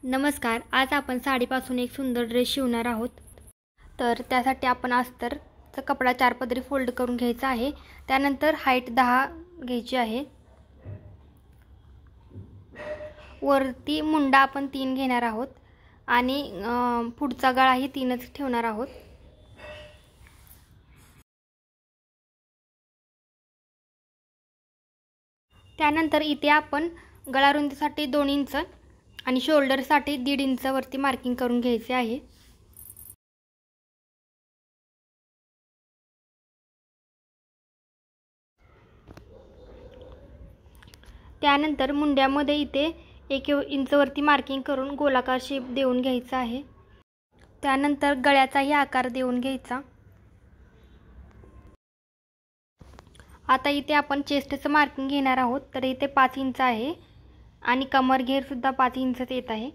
नमस्कार. आज आपण साडीपासून एक सुंदर ड्रेस शिवणार आहोत. तर त्यासाठी आपण अस्तरचा कपडा 4 पदरी फोल्ड करून घ्यायचा आहे. त्यानंतर हाईट 10 घ्यायची आहे. वरती मुंडा आपण 3 घेणार आहोत आणि पुढचा गळाही 3च ठेवणार आहोत. त्यानंतर इथे आपण गळा रुंदीसाठी 2 इंच आणि शोल्डरसाठी 1.5 इंच वरती मार्किंग करून घ्यायचे आहे. त्यानंतर मुंड्यामध्ये इथे 1 इंच वरती मार्किंग करून गोलाकार शेप देऊन घ्यायचा आहे. त्यानंतर गळ्याचाही आकार देऊन घ्यायचा. आता इथे आपण चेस्टचं मार्किंग घेणार आहोत. तर इथे 5 इंच आहे आणि कमर घेर सुद्धा 5 इंचच येत आहे.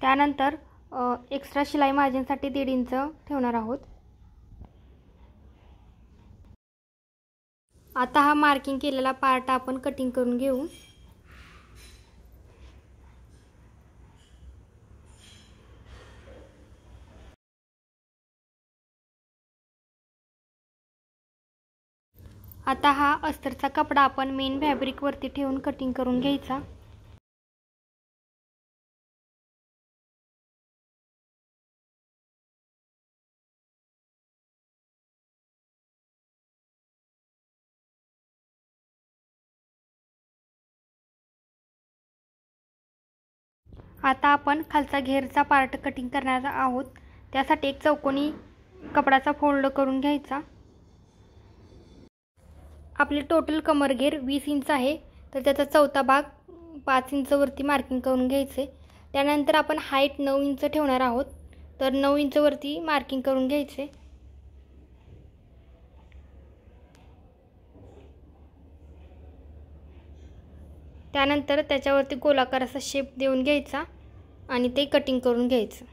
त्यानंतर एक्स्ट्रा शिलाई मार्जिनसाठी 1.5 इंच ठेवणार आहोत. आता हा मार्किंग केलेला पार्ट आपण कटिंग करून घेऊ. आता हा अस्तरचा कपडा आपण मेन फॅब्रिक वरती ठेवून कटिंग करून घ्यायचा. आता आपण खालचा घेरचा पार्ट कटिंग करणार आहोत. त्यासाठी एक चौकोनी कपडाचा फोल्ड करून घ्यायचा. आपले टोटल कमर घेर 20 इंच आहे. तर त्याचा चौथा भाग 5 इंच वरती मार्किंग करून घ्यायचे. त्यानंतर आपण हाईट 9 इंच ठेवणार आहोत. तर 9 इंच वरती मार्किंग करून घ्यायचे. त्यानंतर त्याच्यावरती गोलाकार असा शेप देऊन घ्यायचा आणि ते कटिंग करून घ्यायचं.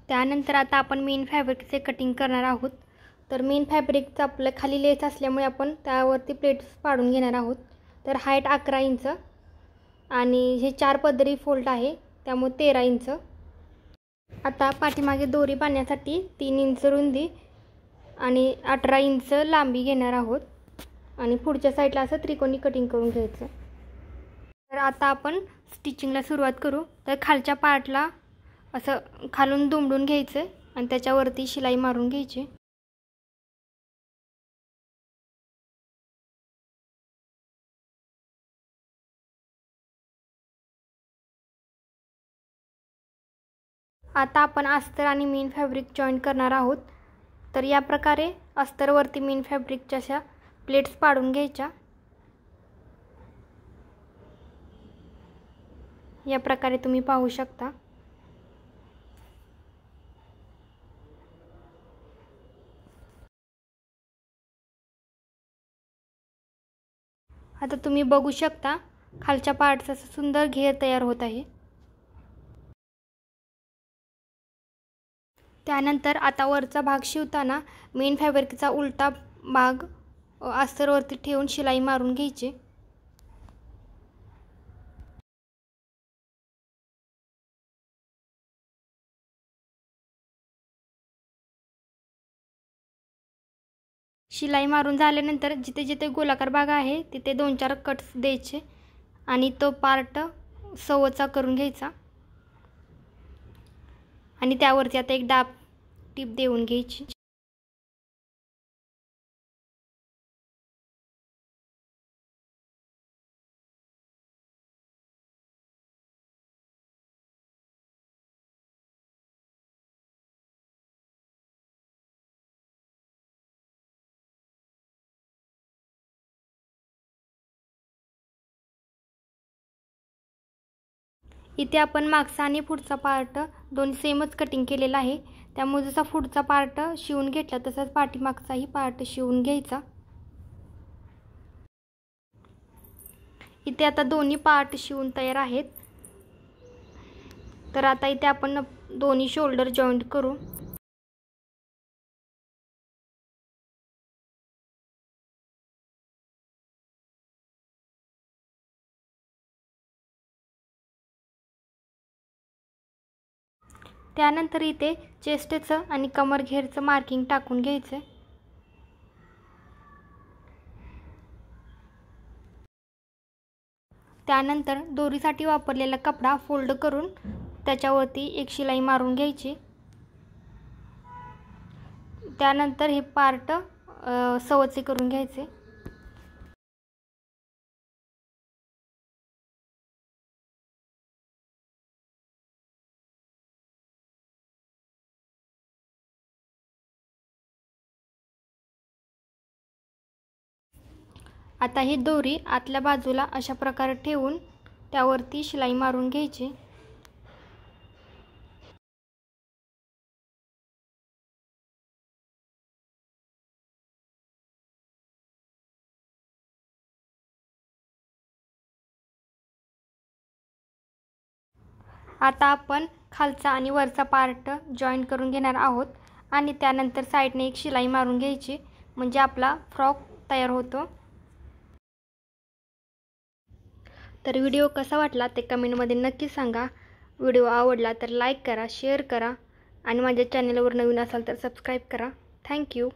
त्यानंतर आता आपण मेन फॅब्रिकचे कटिंग करणार आहोत. तर मेन फॅब्रिकचं आपलं खाली लेस असल्यामुळे आपण त्यावरती प्लेट्स पाडून घेणार आहोत. तर हाईट 11 इंच आणि हे 4 पदरी फोल्ड आहे त्यामुळे 13 इंच. आता पाठीमागे दोरी बांधण्यासाठी 3 इंच रुंदी आणि 18 इंच लांबी घेणार आहोत आणि पुढच्या साईडला असं त्रिकोणी कटिंग करून घ्यायचं. तर आता आपण स्टिचिंगला सुरुवात करू. तर खालच्या पार्टला असं खालून दुमडून घ्यायचं आणि त्याच्यावरती शिलाई मारून घ्यायची. आता आपण अस्तर आणि मेन फॅब्रिक जॉईंट करणार आहोत. तर या प्रकारे अस्तरवरती मेन फॅब्रिकच्या अशा प्लेट्स पाडून घ्यायच्या. या प्रकारे तुम्ही पाहू शकता. आता तुम्ही बघू शकता खालच्या पार्टचा सुंदर घेर तयार होत आहे. त्यानंतर आता वरचा भाग शिवताना मेन फॅब्रिकचा उलटा भाग अस्तरवरती ठेवून शिलाई मारून घ्यायची. शिलाई मारून झाल्यानंतर जिथे जिथे गोलाकार भाग आहे तिथे 2-4 कट्स द्यायचे आणि तो पार्ट सव्वाचा करून घ्यायचा आणि त्यावरती आता एक डाब टीप देऊन घ्यायची. इथे आपण मागचा आणि पुढचा पार्ट दोन्ही सेमच कटिंग केलेला आहे. त्यामुळे जसा पुढचा पार्ट शिवून घेतला तसाच पाठीमागचाही पार्ट शिवून घ्यायचा. इथे आता दोन्ही पार्ट शिवून तयार आहेत. तर आता इथे आपण दोन्ही शोल्डर जॉईंट करू. त्यानंतर इथे चेस्टचं आणि कमर घेरचं मार्किंग टाकून घ्यायचं. त्यानंतर दोरीसाठी वापरलेला कपडा फोल्ड करून त्याच्यावरती एक शिलाई मारून घ्यायची. त्यानंतर हे पार्ट सवचे करून घ्यायचे. आता ही दोरी आतल्या बाजूला अशा प्रकारे ठेवून त्यावरती शिलाई मारून घ्यायची. आता आपण खालचा आणि वरचा पार्ट जॉईन करून घेणार आहोत आणि त्यानंतर साईडने एक शिलाई मारून घ्यायची, म्हणजे आपला फ्रॉक तयार होतो. तर व्हिडिओ कसा वाटला ते कमेंटमध्ये नक्की सांगा. व्हिडिओ आवडला तर लाईक करा, शेअर करा आणि माझ्या चॅनलवर नवीन असाल तर सबस्क्राईब करा. थँक्यू.